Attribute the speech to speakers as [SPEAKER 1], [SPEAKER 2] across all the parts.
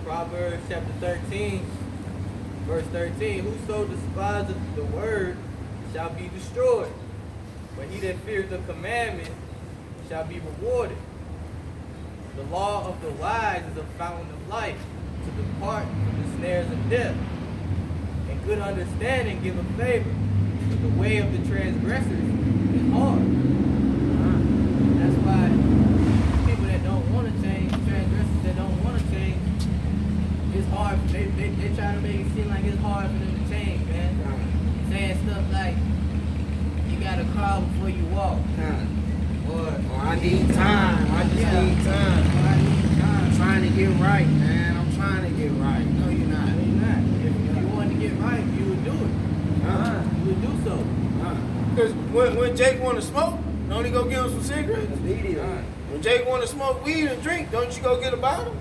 [SPEAKER 1] Proverbs chapter 13, verse 13. Whoso despiseth the word shall be destroyed, but he that feareth the commandment shall be rewarded. The law of the wise is a fountain of life, to depart from the snares of death. And good understanding give a favor, but the way of the transgressors is hard. That's why people that don't want to change, transgressors that don't want to change, it's hard. They try to make it seem like it's hard for them to change, man. Saying stuff like, you gotta crawl before you walk. Or
[SPEAKER 2] I need time. I just need time.
[SPEAKER 1] I need time.
[SPEAKER 2] I'm trying to get right, man. I'm trying to get right. No, you're not.
[SPEAKER 1] No, you're not. If you wanted to get right, you would do it. You would do so.
[SPEAKER 2] Because when Jake want to smoke, don't he go get him some cigarettes?
[SPEAKER 3] Immediately.
[SPEAKER 2] When Jake want to smoke weed and drink, don't you go get a bottle?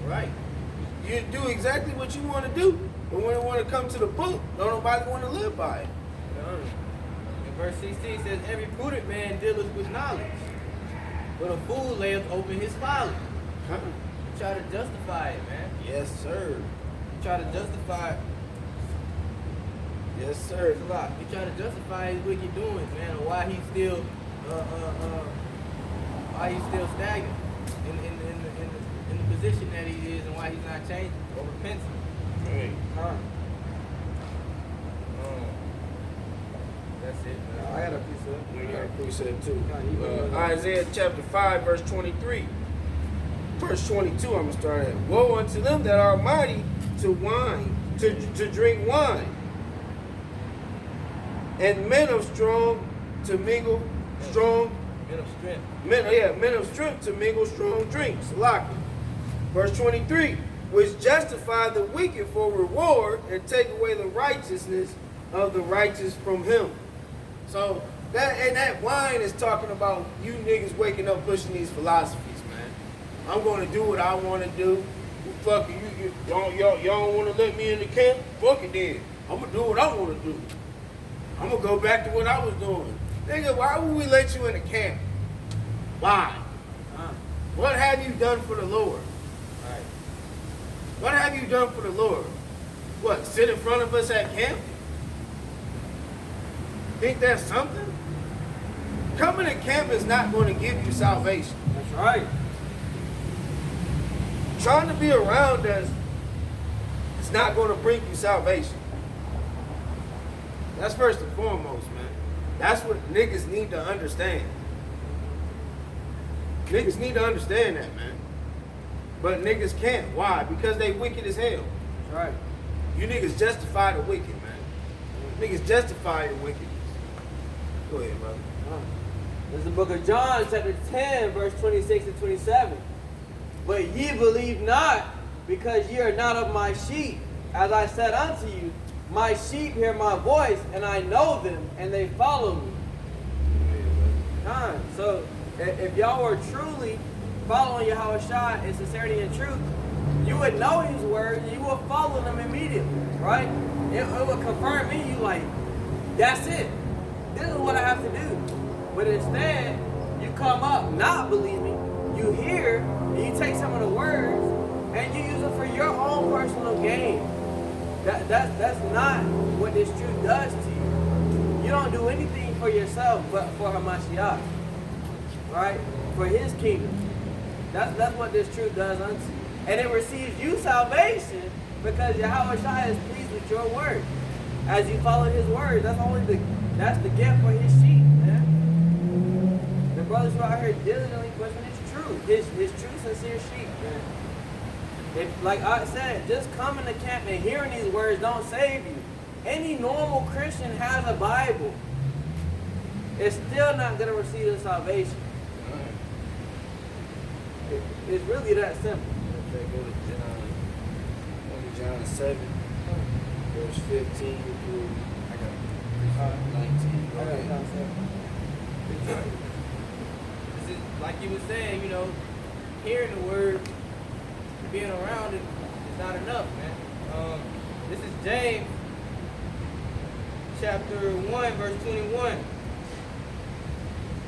[SPEAKER 1] Right.
[SPEAKER 2] You do exactly what you want to do. But when it want to come to the book, don't nobody want to live by it.
[SPEAKER 1] In verse 16 says, every prudent man dealeth with knowledge, but a fool layeth open his folly.
[SPEAKER 2] Huh?
[SPEAKER 1] You try to justify it, man.
[SPEAKER 2] Yes, sir.
[SPEAKER 1] You try to justify it.
[SPEAKER 2] Yes, sir.
[SPEAKER 1] It's a lot. You try to justify his wicked doings, man, or why he's still stagnant in the position that he is, and why he's not changing or repenting.
[SPEAKER 2] Hey.
[SPEAKER 1] That's it, man.
[SPEAKER 3] I got a piece of it.
[SPEAKER 2] We got a precept too. Isaiah chapter 5, verse 23. Verse 22, I'm going to start at. Woe unto them that are mighty to drink wine, and men of strong to mingle strong.
[SPEAKER 1] Men of strength.
[SPEAKER 2] Men of strength to mingle strong drinks. Lock it. Verse 23, which justify the wicked for reward and take away the righteousness of the righteous from him. So that wine is talking about you niggas waking up pushing these philosophies, man. I'm gonna do what I wanna do. Fuck it, y'all don't wanna let me in the camp? Fuck it then. I'm gonna do what I wanna do. I'm gonna go back to what I was doing. Nigga, why would we let you in the camp? Why? What have you done for the Lord?
[SPEAKER 1] Right.
[SPEAKER 2] What have you done for the Lord? What, sit in front of us at camp? Think that's something? Coming to camp is not going to give you salvation.
[SPEAKER 3] That's right.
[SPEAKER 2] Trying to be around us is not going to bring you salvation. That's first and foremost, man. That's what niggas need to understand. Niggas need to understand that, man. But niggas can't. Why? Because they wicked as hell.
[SPEAKER 3] That's right.
[SPEAKER 2] You niggas justify the wicked, man. Niggas justify the wickedness. Go ahead, brother.
[SPEAKER 3] This is the book of John, chapter 10, verse 26 and 27. But ye believe not, because ye are not of my sheep. As I said unto you, my sheep hear my voice, and I know them, and they follow me. So, if y'all were truly following Yahushua in sincerity and truth, you would know his words, and you would follow them immediately, right? It would confirm in you, like, that's it. This is what I have to do. But instead, you come up not believing, you hear, and you take some of the words, and you use them for your own personal gain. That's not what this truth does to you. You don't do anything for yourself but for Hamashiach, right? For his kingdom. That's what this truth does unto you. And it receives you salvation because Yahushua is pleased with your word. As you follow his word, that's the gift for his sheep, man. The brothers who are out here diligently pushing his truth, his true, sincere sheep, man. If, like I said, just coming to camp and hearing these words don't save you. Any normal Christian has a Bible. It's still not going to receive the salvation. It's really that simple.
[SPEAKER 2] Okay, go to John 7, verse 15 through 19. Go ahead.
[SPEAKER 1] This is, like you were saying, hearing the word, being around it is not enough, man. This is James chapter 1, verse 21.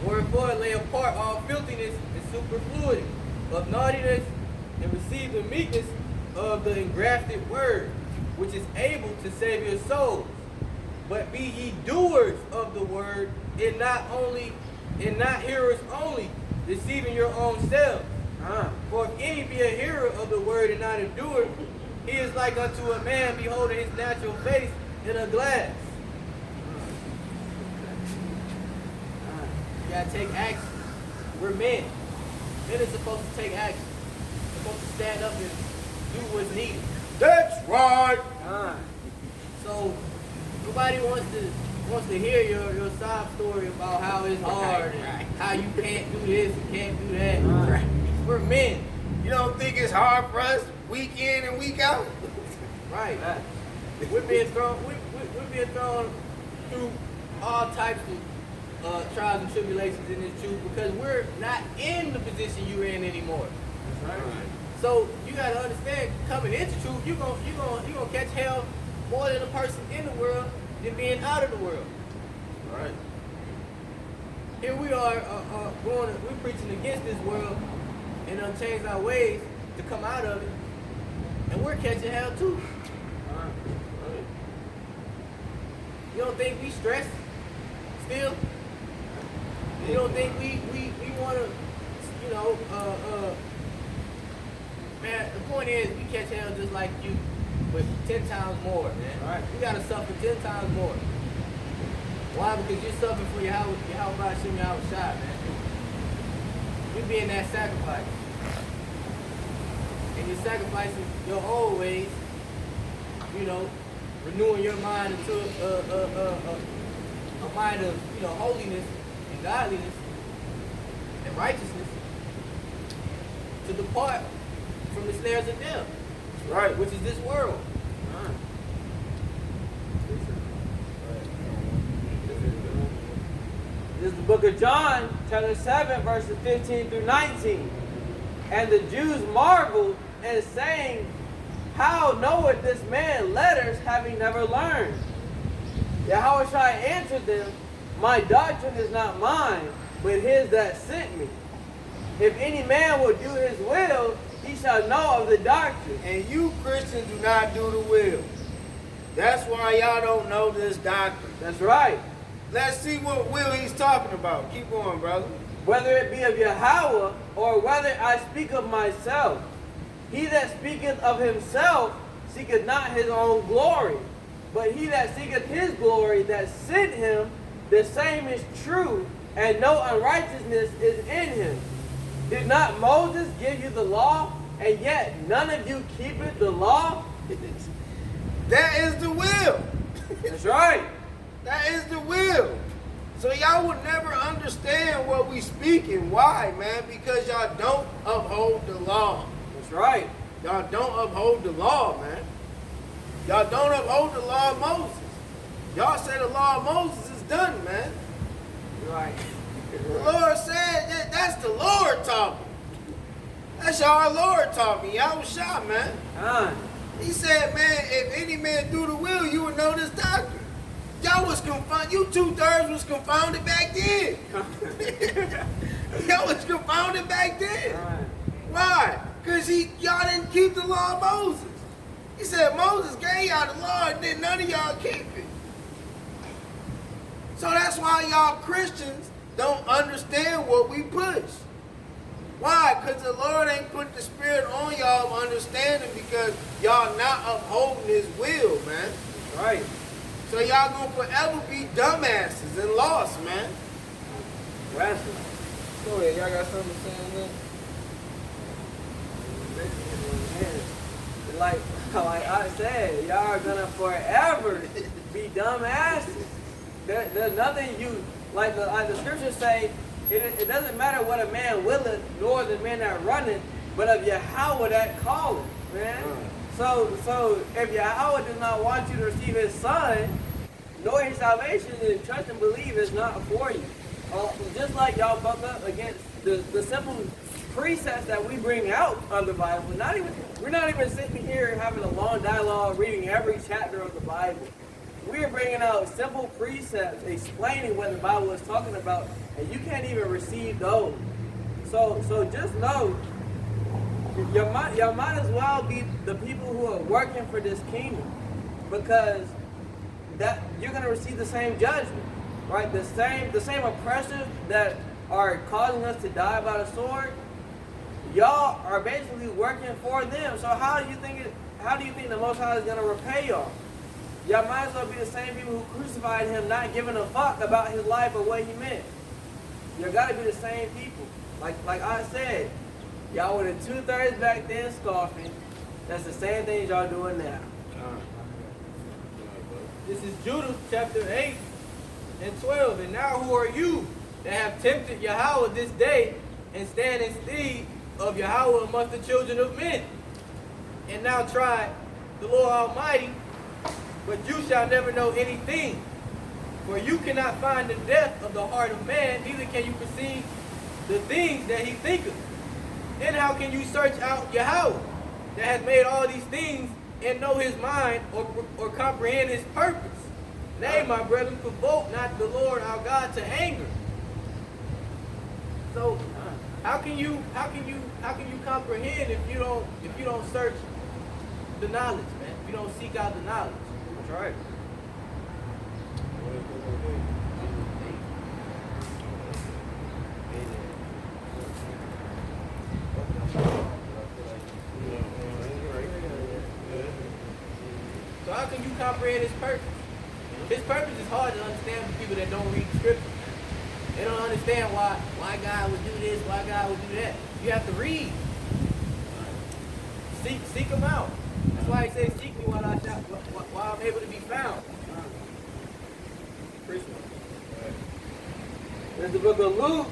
[SPEAKER 1] Wherefore lay apart all filthiness and superfluity of naughtiness, and receive the meekness of the engrafted word, which is able to save your souls. But be ye doers of the word, and not hearers only, deceiving your own selves. For if any be a hearer of the word and not a doer, he is like unto a man beholding his natural face in a glass. You gotta take action. We're men. Men are supposed to take action. Supposed to stand up and do what's needed.
[SPEAKER 2] That's right.
[SPEAKER 1] So nobody wants to hear your sob story about how it's hard and how you can't do this and can't do that. We're men.
[SPEAKER 2] You don't think it's hard for us week in and week out?
[SPEAKER 1] Right. We're being thrown through all types of trials and tribulations in this truth because we're not in the position you're in anymore.
[SPEAKER 3] Right.
[SPEAKER 1] So you gotta understand, coming into truth, you're gonna catch hell more than a person in the world than being out of the world.
[SPEAKER 2] Right.
[SPEAKER 1] Here we are we're preaching against this world and unchanged our ways to come out of it, and we're catching hell too. You don't think we stress still? You don't think we want to, man, the point is we catch hell just like you, but 10 times more, man.
[SPEAKER 3] Right.
[SPEAKER 1] You got to suffer 10 times more. Why? Because you're suffering for your shot, man. You being that sacrifice. And you're sacrificing your old ways, renewing your mind into a mind of, holiness and godliness and righteousness to depart from the snares of death,
[SPEAKER 2] Right.
[SPEAKER 1] which is this world.
[SPEAKER 3] This is the book of John, chapter 7, verses 15 through 19. And the Jews marveled and saying, how knoweth this man letters, having never learned? Yahushua answered them, my doctrine is not mine, but his that sent me. If any man will do his will, he shall know of the doctrine.
[SPEAKER 2] And you Christians do not do the will. That's why y'all don't know this doctrine.
[SPEAKER 3] That's right.
[SPEAKER 2] Let's see what will he's talking about. Keep going, brother.
[SPEAKER 3] Whether it be of Yahweh, or whether I speak of myself. He that speaketh of himself seeketh not his own glory, but he that seeketh his glory that sent him, the same is true, and no unrighteousness is in him. Did not Moses give you the law, and yet none of you keepeth the law?
[SPEAKER 2] That is the will.
[SPEAKER 3] That's right.
[SPEAKER 2] That is the will. So y'all would never understand what we speaking. Why, man? Because y'all don't uphold the law.
[SPEAKER 3] That's right.
[SPEAKER 2] Y'all don't uphold the law, man. Y'all don't uphold the law of Moses. Y'all say the law of Moses is done, man.
[SPEAKER 3] Right.
[SPEAKER 2] The Lord said that's the Lord talking. That's our Lord talking. Y'all was shot, man. He said, man, if any man do the will, you would know this doctrine. Y'all was confounded. You 2/3 was confounded back then. Y'all was confounded back then. Why? Because y'all didn't keep the law of Moses. He said Moses gave y'all the law and then none of y'all keep it. So that's why y'all Christians don't understand what we push. Why? Because the Lord ain't put the spirit on y'all of understanding because y'all not upholding his will, man.
[SPEAKER 3] Right.
[SPEAKER 2] So y'all gonna forever be dumbasses and lost, man.
[SPEAKER 3] Rascal.
[SPEAKER 2] Go ahead, y'all got something to say on that?
[SPEAKER 3] Like I said, y'all are gonna forever be dumbasses. There's nothing you like the scriptures say. It doesn't matter what a man willeth, nor the man that runneth, but of Yahweh that calleth, man. So if Yahweh does not want you to receive his son, nor his salvation, then trust and believe is not for you. Just like y'all bump up against the simple precepts that we bring out of the Bible. We're not even sitting here having a long dialogue, reading every chapter of the Bible. We're bringing out simple precepts, explaining what the Bible is talking about, and you can't even receive those. So just know you might as well be the people who are working for this kingdom, because that you're gonna receive the same judgment, right? The same oppressors that are causing us to die by the sword. Y'all are basically working for them. So how do you think the Most High is gonna repay y'all? Y'all might as well be the same people who crucified him, not giving a fuck about his life or what he meant. You gotta be the same people. Like I said, y'all were the 2/3 back then scoffing. That's the same thing y'all doing now.
[SPEAKER 1] This is Judah chapter 8 and 12. And now who are you that have tempted Yahweh this day and stand in stead of Yahweh amongst the children of men? And now try the Lord Almighty, but you shall never know anything. For you cannot find the depth of the heart of man, neither can you perceive the things that he thinketh. Then how can you search out Yahweh that has made all these things and know his mind or comprehend his purpose? Nay, my brethren, provoke not the Lord our God to anger. So how can you comprehend if you don't search the knowledge, man? If you don't seek out the knowledge.
[SPEAKER 3] That's right.
[SPEAKER 1] So how can you comprehend his purpose? His purpose is hard to understand for people that don't read the scripture. They don't understand why God would do this, why God would do that. You have to read. Seek him out. That's why he says, seek me while I'm able to be found.
[SPEAKER 3] There's the book of Luke,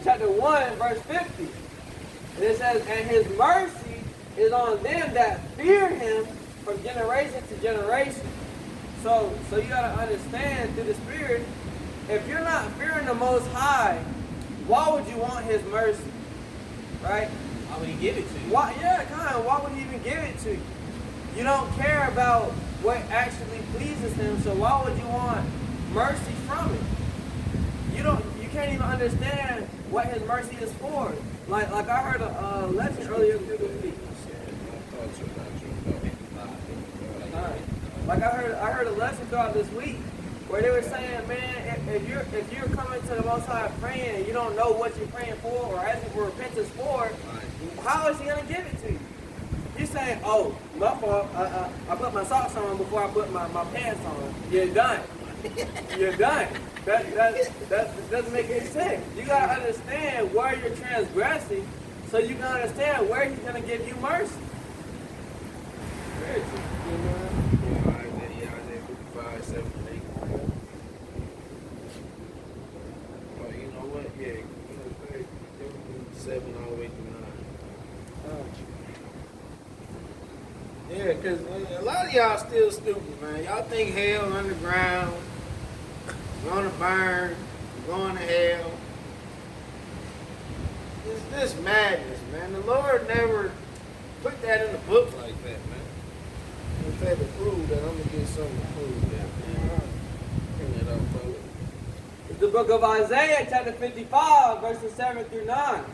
[SPEAKER 3] chapter 1, verse 50. And it says, and his mercy is on them that fear him from generation to generation. So you gotta understand through the Spirit, if you're not fearing the Most High, why would you want his mercy? Right?
[SPEAKER 1] Why would he give it to you?
[SPEAKER 3] Why would he even give it to you? You don't care about what actually pleases him, so why would you want mercy from it? You can't even understand what his mercy is for. Like I heard a lesson earlier through the week. Like I heard a lesson throughout this week where they were saying, man, if you're coming to the Most High praying and you don't know what you're praying for or asking for repentance for, how is he gonna give it to you? You're saying, oh, my fault. I put my socks on before I put my pants on. You're done. You're done. That doesn't make any sense. You gotta understand where you're transgressing, so you can understand where he's gonna give you mercy.
[SPEAKER 2] Isaiah 55, 7 and 8. Oh, you know what? Yeah, 7 all the way through 9. Yeah, because a lot of y'all still stupid, man. Y'all think hell underground, you're gonna burn, you're going to hell. It's this madness, man. The Lord never put that in the book like that, man. I'm trying to prove that. I'm gonna get something to prove that, man. Bring that up, brother.
[SPEAKER 3] It's the book of Isaiah, chapter 55, verses 7 through 9.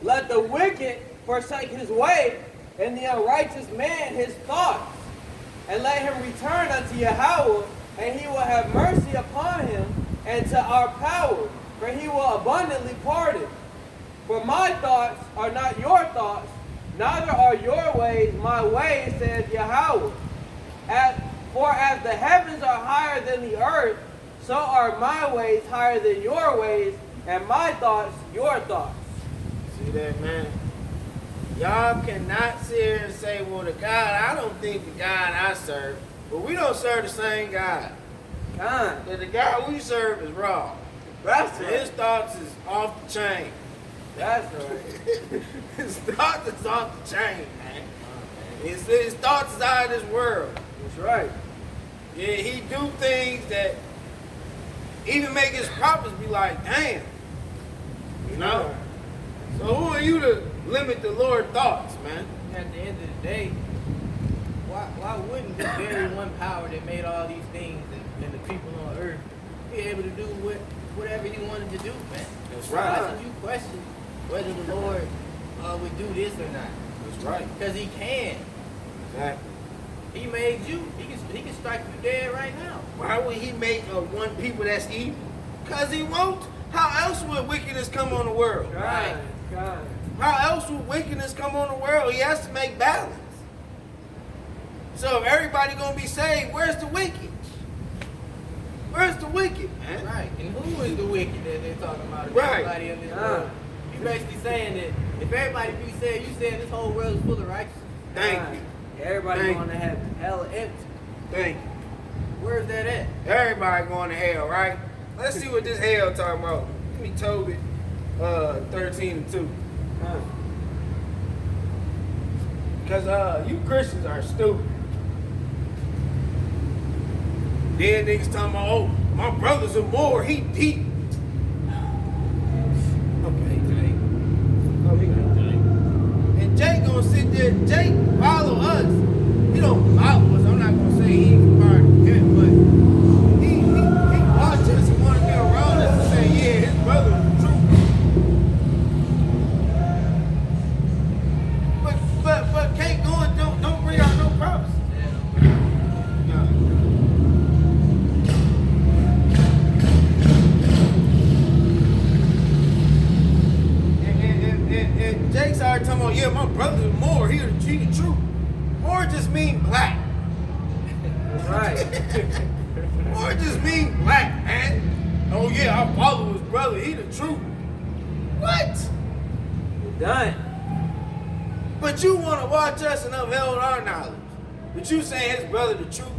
[SPEAKER 3] Let the wicked forsake his way, and the unrighteous man his thoughts. And let him return unto Yahweh, and he will have mercy upon him, and to our power, for he will abundantly pardon. For my thoughts are not your thoughts, neither are your ways my ways, saith Yahweh. For as the heavens are higher than the earth, so are my ways higher than your ways, and my thoughts your thoughts.
[SPEAKER 2] See that, man? Y'all cannot sit here and say, well, the God, I don't think the God I serve, but we don't serve the same God.
[SPEAKER 3] God,
[SPEAKER 2] The God we serve is wrong.
[SPEAKER 3] that's
[SPEAKER 2] His
[SPEAKER 3] right.
[SPEAKER 2] thoughts is off the chain.
[SPEAKER 3] That's right.
[SPEAKER 2] His thoughts is off the chain, man. His thoughts is out of this world.
[SPEAKER 3] That's right.
[SPEAKER 2] Yeah, he do things that even make his prophets be like, damn. You know? So who are you to limit the Lord's thoughts, man?
[SPEAKER 1] At the end of the day, why wouldn't this very one power that made all these things and the people on earth be able to do whatever he wanted to do, man?
[SPEAKER 2] That's
[SPEAKER 1] Why
[SPEAKER 2] right.
[SPEAKER 1] should you question whether the Lord would do this or not.
[SPEAKER 2] That's right.
[SPEAKER 1] Because he can.
[SPEAKER 2] Exactly.
[SPEAKER 1] He made you. He can strike you dead right now.
[SPEAKER 2] Why would he make one people that's evil? Because he won't. How else would wickedness come on the world?
[SPEAKER 3] God, God.
[SPEAKER 2] How else would wickedness come on the world? He has to make balance. So if everybody gonna be saved, where's the wicked? Where's the wicked, man?
[SPEAKER 1] Right. And who is the wicked that they're talking about? If
[SPEAKER 2] Right.
[SPEAKER 1] Everybody in this world. You basically saying that if everybody be saved, you saying this whole world is full of righteousness.
[SPEAKER 2] Thank
[SPEAKER 3] God.
[SPEAKER 2] you.
[SPEAKER 3] Everybody
[SPEAKER 2] Thank
[SPEAKER 3] going to heaven. Hell empty.
[SPEAKER 2] Thank you.
[SPEAKER 1] Where's that at?
[SPEAKER 2] Everybody going to hell, right? Let's see what this hell talking about. Give me Tobit 13:2. Because you Christians are stupid. Then niggas talking about, oh, my brother's a Moor. He deep. Okay, Jake. Oh, he got Jake. And Jake gonna sit there. Jake follow us. He don't follow us. I'm not gonna say he ain't part of him, but he watch us and want to be around us and say, yeah, his brother is true. But can't go and don't bring out no prophecy. No. And Jake's already talking about, yeah, my brother's Moor. He the truth. Moor just mean black.
[SPEAKER 3] That's right.
[SPEAKER 2] Moor just mean black, man. Oh yeah, I follow his brother. He the truth. What?
[SPEAKER 3] You're done.
[SPEAKER 2] But you want to watch us and upheld our knowledge. But you saying his brother the truth,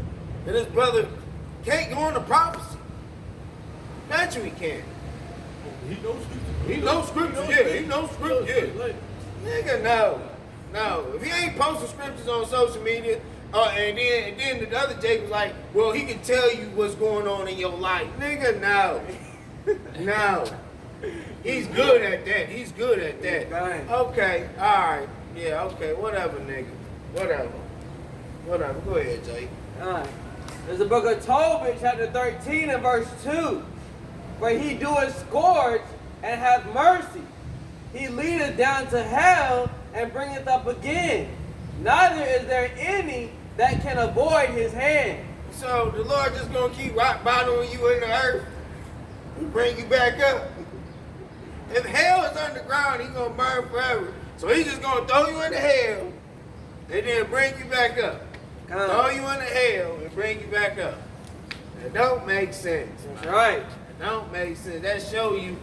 [SPEAKER 2] and his brother can't go into prophecy. Bet you he can.
[SPEAKER 1] He knows scripture.
[SPEAKER 2] He knows scripture, yeah. He knows scripture, yeah. Nigga, no. No. If he ain't posting scriptures on social media, and then the other Jake was like, well, he can tell you what's going on in your life. Nigga, no. No. He's good at that. He's good at that.
[SPEAKER 3] Right.
[SPEAKER 2] Okay, alright. Yeah, okay, whatever, nigga. Whatever. Go ahead, Jake.
[SPEAKER 3] There's the book of Tobit, chapter 13 and verse 2. Where he doeth scourge and have mercy. He leadeth down to hell and bringeth up again. Neither is there any that can avoid his hand.
[SPEAKER 2] So the Lord just gonna keep rock bottoming you in the earth and bring you back up. If hell is underground, he gonna burn forever. So he's just gonna throw you into hell and then bring you back up. Throw you into hell and bring you back up. That don't make sense.
[SPEAKER 3] That's right.
[SPEAKER 2] That don't make sense. That show you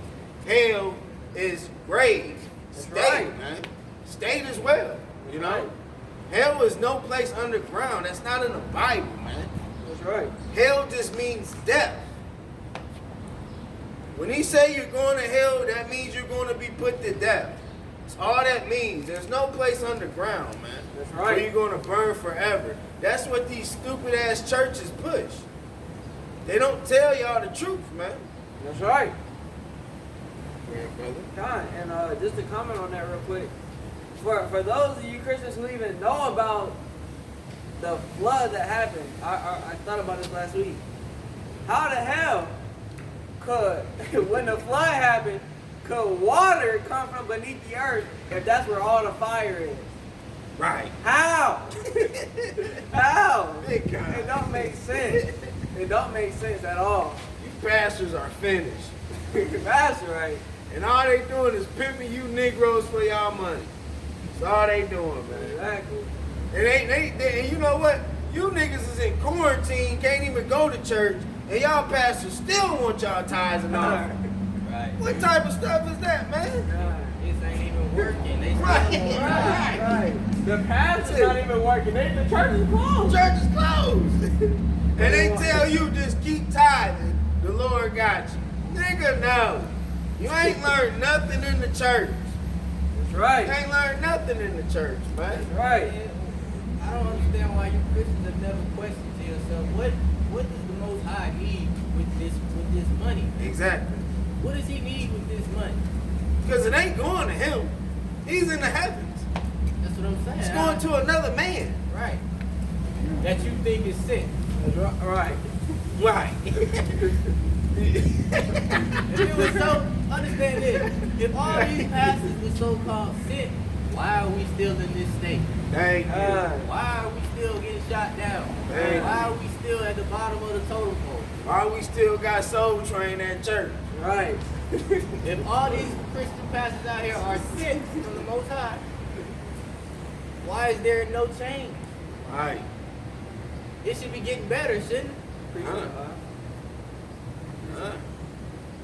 [SPEAKER 2] hell is grave.
[SPEAKER 3] That's
[SPEAKER 2] State,
[SPEAKER 3] right.
[SPEAKER 2] man. State as well. You know? Hell is no place underground. That's not in the Bible, man.
[SPEAKER 3] That's right.
[SPEAKER 2] Hell just means death. When he say you're going to hell, that means you're going to be put to death. That's all that means. There's no place underground, man.
[SPEAKER 3] That's right.
[SPEAKER 2] Where you're going to burn forever. That's what these stupid ass churches push. They don't tell y'all the truth, man.
[SPEAKER 3] That's right.
[SPEAKER 2] Yeah, brother.
[SPEAKER 3] God, and just to comment on that real quick, for those of you Christians who even know about the flood that happened, I thought about this last week. How the hell could, when the flood happened, could water come from beneath the earth if that's where all the fire is?
[SPEAKER 2] Right.
[SPEAKER 3] How? How?
[SPEAKER 2] Big God.
[SPEAKER 3] It don't make sense. It don't make sense at all.
[SPEAKER 2] You pastors are finished.
[SPEAKER 3] That's right.
[SPEAKER 2] And all they doing is pimping you Negroes for y'all money. That's all they doing, man.
[SPEAKER 3] Exactly.
[SPEAKER 2] And and you know what? You niggas is in quarantine, can't even go to church, and y'all pastors still want y'all tithes and offering.
[SPEAKER 1] Right.
[SPEAKER 2] What type of stuff is that, man?
[SPEAKER 1] This ain't even working. They still
[SPEAKER 2] Right.
[SPEAKER 1] want
[SPEAKER 3] Right,
[SPEAKER 1] right.
[SPEAKER 3] right. The pastor's not even working. The church is closed.
[SPEAKER 2] Church is closed. And they tell you just keep tithing. The Lord got you. Nigga, no. You ain't learned nothing in the church.
[SPEAKER 3] That's
[SPEAKER 2] You
[SPEAKER 3] right.
[SPEAKER 2] ain't learned nothing in the church, man.
[SPEAKER 3] That's right.
[SPEAKER 1] I don't understand why you Christians have never questioned to yourself what does the Most High need with this money?
[SPEAKER 2] Exactly.
[SPEAKER 1] What does He need with this money?
[SPEAKER 2] Because it ain't going to him. He's in the heavens.
[SPEAKER 1] That's what I'm saying.
[SPEAKER 2] It's going to another man.
[SPEAKER 1] Right. That you think is sin.
[SPEAKER 3] That's right.
[SPEAKER 2] Right.
[SPEAKER 1] If it was so, understand this. If all these pastors were so-called sin, Why are we still in this state?
[SPEAKER 2] Thank you.
[SPEAKER 1] Why are we still getting shot down?
[SPEAKER 2] Thank
[SPEAKER 1] Why are we still at the bottom of the totem pole?
[SPEAKER 2] Why we still got Soul Train at church?
[SPEAKER 3] Right.
[SPEAKER 1] If all these Christian pastors out here are sent from the Most High, why is there no change?
[SPEAKER 2] Right.
[SPEAKER 1] It should be getting better, shouldn't it?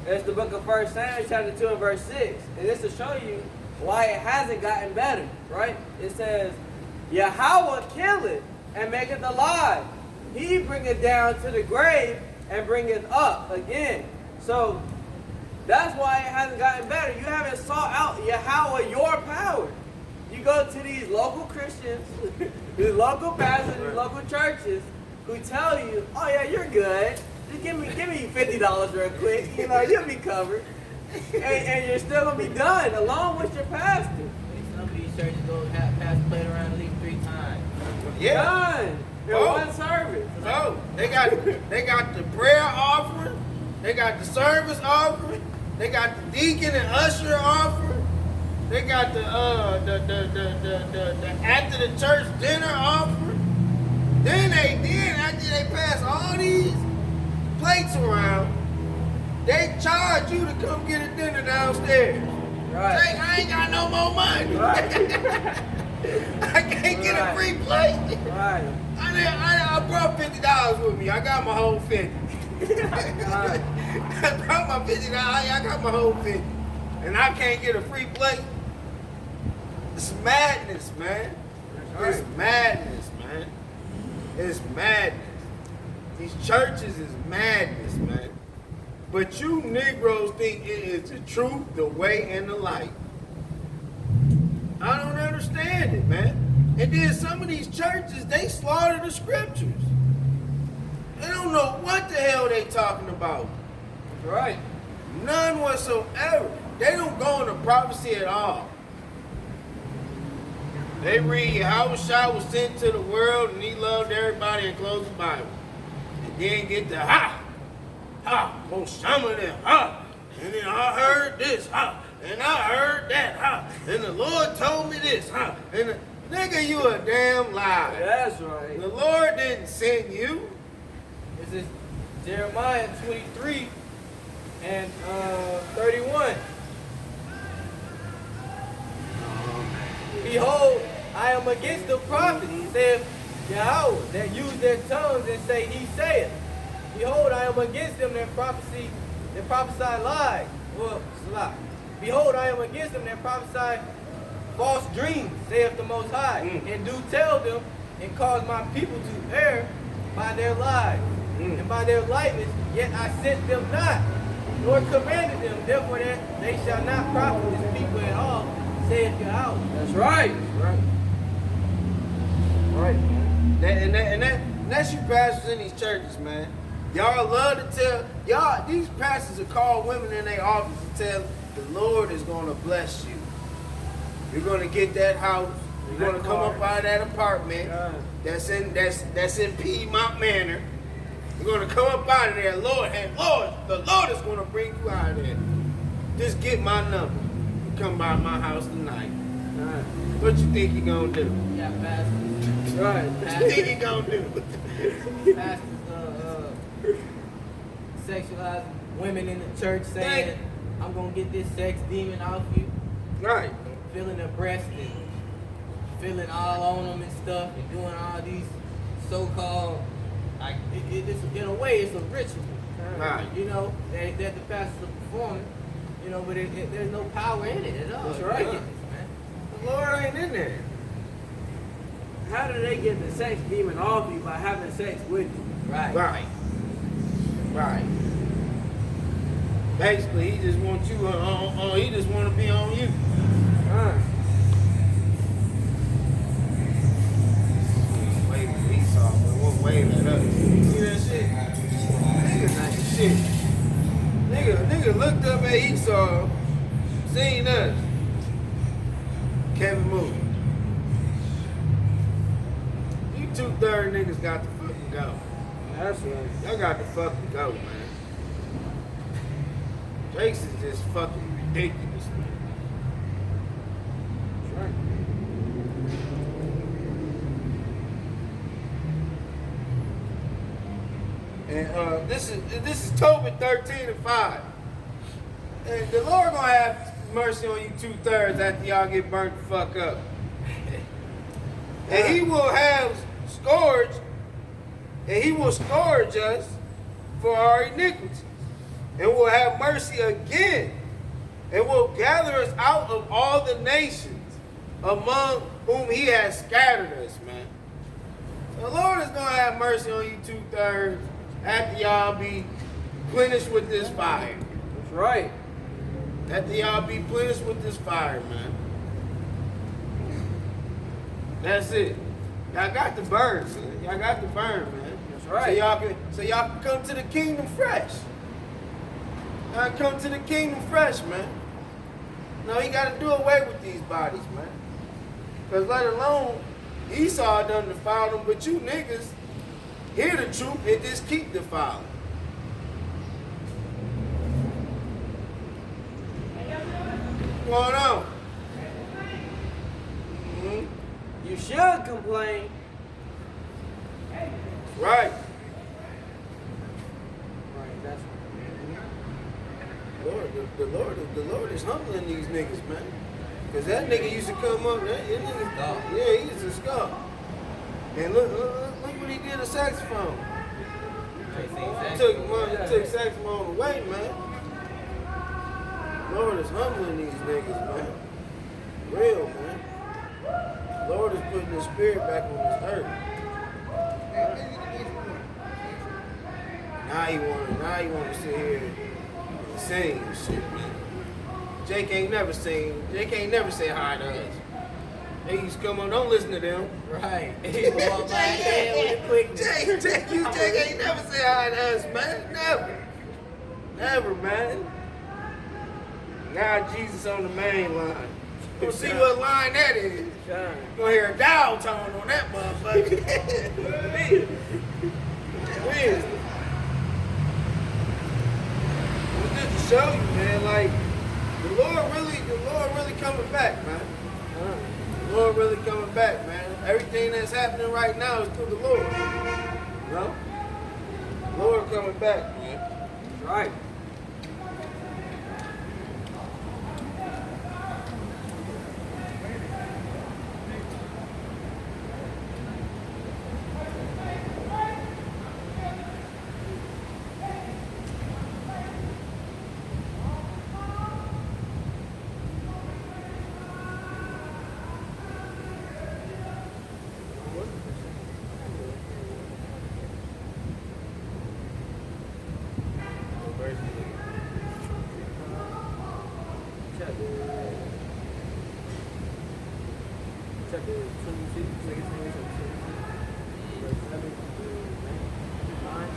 [SPEAKER 3] It's the book of 1 Samuel, chapter 2 and verse 6. And this to show you why it hasn't gotten better, right? It says, Yahweh killeth and maketh alive. He bringeth down to the grave and bringeth up again. So that's why it hasn't gotten better. You haven't sought out Yahweh, your power. You go to these local Christians, these local pastors, these local churches who tell you, oh yeah, you're good. Just give me $50 real quick. You know, you'll be covered. And you're still going to be done along with your pastor.
[SPEAKER 1] Some of these churches go have pastor played around at least 3 times.
[SPEAKER 2] Yeah.
[SPEAKER 3] Done. In one service.
[SPEAKER 2] No, they got the prayer offering, they got the service offering, they got the deacon and usher offering, they got the after the church dinner offering. Then after they pass all these plates around, they charge you to come get a dinner downstairs.
[SPEAKER 3] Right.
[SPEAKER 2] Say, I ain't got no more money.
[SPEAKER 3] Right.
[SPEAKER 2] I can't get a free plate.
[SPEAKER 3] Right.
[SPEAKER 2] I brought $50 with me. I got my whole 50. I brought my $50. I got my whole 50. And I can't get a free plate. It's madness, man. It's madness, man. It's madness. These churches is madness, man. But you Negroes think it is the truth, the way, and the light. I don't understand it, man. And then some of these churches, they slaughter the scriptures. They don't know what the hell they talking about.
[SPEAKER 3] Right.
[SPEAKER 2] None whatsoever. They don't go into prophecy at all. They read how Shah was sent to the world and he loved everybody and closed the Bible. And then get the most some of them, and then I heard this, and I heard that, and the Lord told me this, and nigga, you a damn liar.
[SPEAKER 3] That's right.
[SPEAKER 2] The Lord didn't send you.
[SPEAKER 1] This is Jeremiah 23 and 31. Behold, I am against the prophets, saith Yahweh, that use their tongues and say, He saith. Behold, I am against them that prophesy lies. Well, lie. Behold, I am against them that prophesy false dreams, saith the Most High, and do tell them and cause my people to err by their lies and by their lightness, yet I sent them not, nor commanded them, therefore that they shall not profit this people at all, saith Yahweh.
[SPEAKER 3] That's right.
[SPEAKER 2] Right. That's you pastors in these churches, man. Y'all love to tell, these pastors will call women in their office and tell them the Lord is going to bless you. You're going to get that house. You're going to come up out of that apartment that's in Piedmont Manor. You're going to come up out of there, the Lord is going to bring you out of there. Just get my number. You come by my house tonight. What you think you're going to do?
[SPEAKER 1] Yeah, pastors.
[SPEAKER 3] Right.
[SPEAKER 2] What you think you're going to do?
[SPEAKER 1] Pastors sexualize women in the church saying, I'm going to get this sex demon off you.
[SPEAKER 2] Right.
[SPEAKER 1] Feeling their breasts and feeling all on them and stuff and doing all these so-called, like, it's, in a way, it's a ritual.
[SPEAKER 2] Right.
[SPEAKER 1] You know, that the pastors are performing, you know, but there's no power in it at all.
[SPEAKER 3] That's right.
[SPEAKER 1] Man.
[SPEAKER 2] The Lord ain't in there.
[SPEAKER 3] How do they get the sex demon off you by having sex with you?
[SPEAKER 2] Right. Basically, he just wants you on. He just want to be on you. Wave at Esau, but what wave at us? See that shit? Nigga, not shit. Nigga looked up at Esau, seen us. Kevin moving. You 2/3 niggas got to fucking go.
[SPEAKER 3] That's right.
[SPEAKER 2] Y'all got to fucking go, man. Jake's is just fucking ridiculous, man.
[SPEAKER 3] That's right.
[SPEAKER 2] And this is Tobit 13:5. And the Lord gonna have mercy on you 2/3 after y'all get burnt the fuck up. And he will have scourge, and he will scourge us for our iniquities, and will have mercy again, and will gather us out of all the nations among whom he has scattered us, man. The Lord is gonna have mercy on you 2/3 after y'all be plenished with this fire.
[SPEAKER 3] That's right.
[SPEAKER 2] After y'all be plenished with this fire, man. That's it. Y'all got to burn, man. Y'all got to burn, man.
[SPEAKER 3] That's right.
[SPEAKER 2] So y'all can come to the kingdom fresh. Y'all come to the kingdom fresh, man. No, he got to do away with these bodies, man. Because let alone, Esau done defiled them, but you niggas hear the truth and just keep defiling. What's going on? Mm-hmm.
[SPEAKER 3] You should complain.
[SPEAKER 2] Right.
[SPEAKER 3] Right, that's
[SPEAKER 2] The Lord is humbling these niggas, man. Cause that nigga used to come up, that nigga, yeah, he used to scoff. And look what he did to saxophone. He took saxophone away, man. Lord is humbling these niggas, man. Real, man. Lord is putting his spirit back on this earth. Now he wanna sit here and sing and shit, man. Jake ain't never sing. Jake ain't never say hi to us. They used to come on, don't listen to them.
[SPEAKER 3] right.
[SPEAKER 2] Jake ain't never say hi to us, man. Never. Never, man. Now Jesus on the main line. We'll see what line that is. You're gonna hear a dial tone on that motherfucker. Wisdom. It's just to show you, man, like, the Lord really coming back, man. The Lord really coming back, man. Everything that's happening right now is through the Lord. You know? The Lord coming back, man.
[SPEAKER 3] Right. Chapter 26, second Samuel, verse 7 to 9.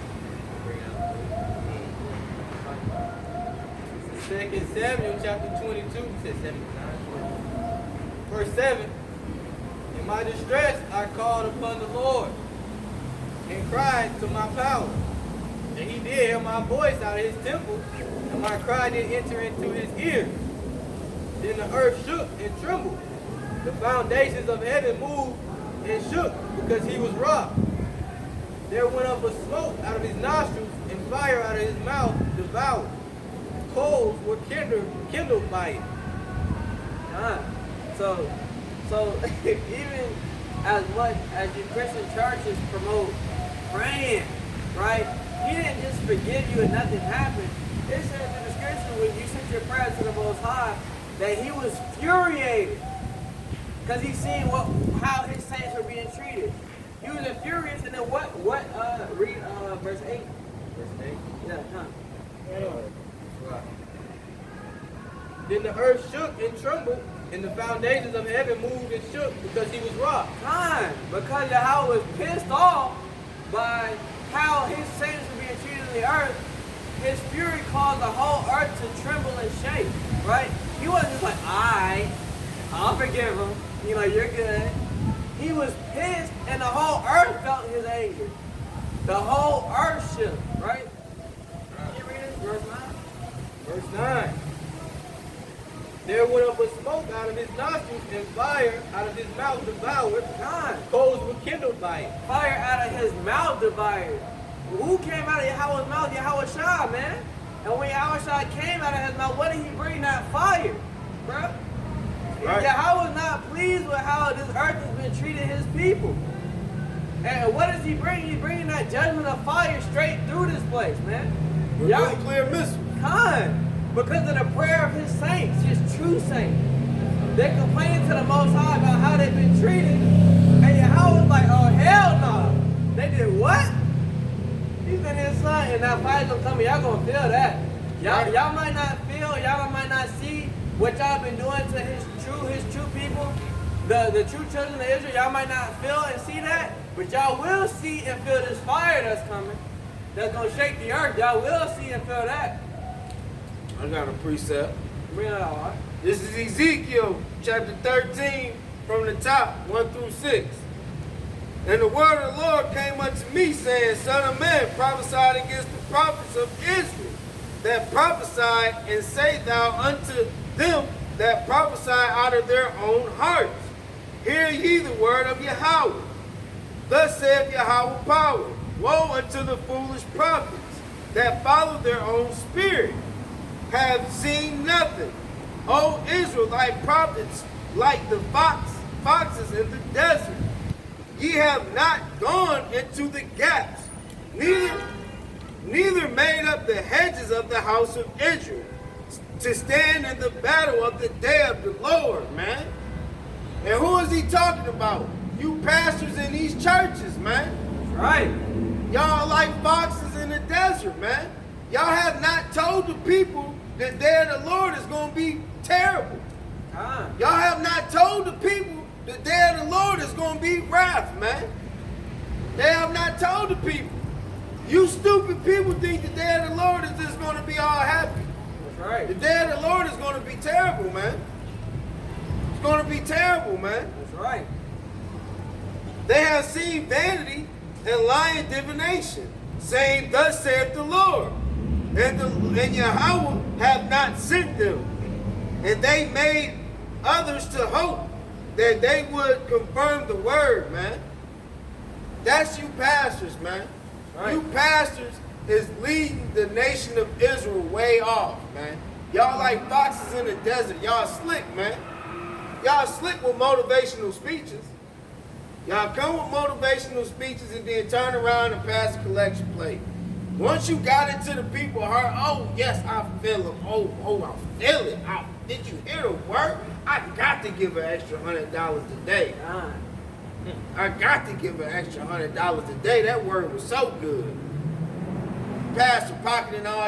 [SPEAKER 1] Second Samuel chapter 22, says 7 to 9. Verse 7. In my distress I called upon the Lord and cried to my power. And he did hear my voice out of his temple, and my cry did enter into his ears. Then the earth shook and trembled. The foundations of heaven moved and shook because he was rocked. There went up a smoke out of his nostrils, and fire out of his mouth devoured. Coals were kindled by it.
[SPEAKER 3] So even as much as your Christian churches promote praying, right? He didn't just forgive you and nothing happened. It says in the scripture when you sent your prayers to the Most High that he was furiated because he seen how his saints were being treated. He was infuriated, and then read verse 8.
[SPEAKER 1] Verse 8.
[SPEAKER 3] Yeah, come.
[SPEAKER 1] Right. Then the earth shook and trembled, and the foundations of heaven moved and shook because he was rocked.
[SPEAKER 3] Time, because Yahweh was pissed off by how his saints were being treated in the earth. His fury caused the whole earth to tremble and shake, right? He wasn't just like, I'll forgive him. You know, you're good. He was pissed, and the whole earth felt his anger. The whole earth shook, right? Can you read it? Verse 9.
[SPEAKER 1] Verse 9. There went up a smoke out of his nostrils, and fire out of his mouth devoured.
[SPEAKER 3] God.
[SPEAKER 1] Coals were kindled by it.
[SPEAKER 3] Fire out of his mouth devoured. who came out of Yahweh's mouth? Yahweh Shah, man. And when Yahweh Shah came out of his mouth, what did he bring? That fire, bro.
[SPEAKER 2] Right.
[SPEAKER 3] Yahweh's not pleased with how this earth has been treating his people. And what does he bring? He's bringing that judgment of fire straight through this place, man.
[SPEAKER 2] With nuclear missiles.
[SPEAKER 3] Con, because of the prayer of his saints, his true saints. They complaining to the Most High about how they've been treated. And Yahweh's like, oh, hell no. They did what? He sent his son, and that fire's gonna come, y'all gonna feel that. Y'all might not feel, y'all might not see what y'all been doing to his true people, the true children of Israel. Y'all might not feel and see that, but y'all will see and feel this fire that's coming, that's gonna shake the earth. Y'all will see and feel that.
[SPEAKER 2] I got a precept.
[SPEAKER 3] Bring it out, right?
[SPEAKER 2] This is Ezekiel chapter 13 from the top, 1 through 6. And the word of the Lord came unto me, saying, Son of man, prophesy against the prophets of Israel, that prophesy, and say thou unto them that prophesy out of their own hearts, hear ye the word of Yahweh. Thus saith Yahweh power, woe unto the foolish prophets that follow their own spirit, have seen nothing. O Israel, thy prophets like the foxes in the desert. Ye have not gone into the gaps, neither made up the hedges of the house of Israel, to stand in the battle of the day of the Lord, man. And who is he talking about? You pastors in these churches, man.
[SPEAKER 3] That's right.
[SPEAKER 2] Y'all like foxes in the desert, man. Y'all have not told the people the day of the Lord is going to be terrible. Y'all have not told the people the day of the Lord is going to be wrath, man. They have not told the people. You stupid people think the day of the Lord is just going to be all happy.
[SPEAKER 3] That's right.
[SPEAKER 2] The day of the Lord is going to be terrible, man. It's going to be terrible, man.
[SPEAKER 3] That's right.
[SPEAKER 2] They have seen vanity and lying divination, saying, Thus saith the Lord. And Yahweh have not sent them. And they made others to hope that they would confirm the word, man. That's you pastors, man.
[SPEAKER 3] Right.
[SPEAKER 2] You pastors is leading the nation of Israel way off, man. Y'all like foxes in the desert. Y'all slick, man. Y'all slick with motivational speeches. Y'all come with motivational speeches and then turn around and pass a collection plate. Once you got into the people's heart, oh, yes, I feel it. Oh, I feel it. Did you hear the word? I got to give an extra $100 today. I got to give an extra $100 a day. That word was so good. Pastor pocketing all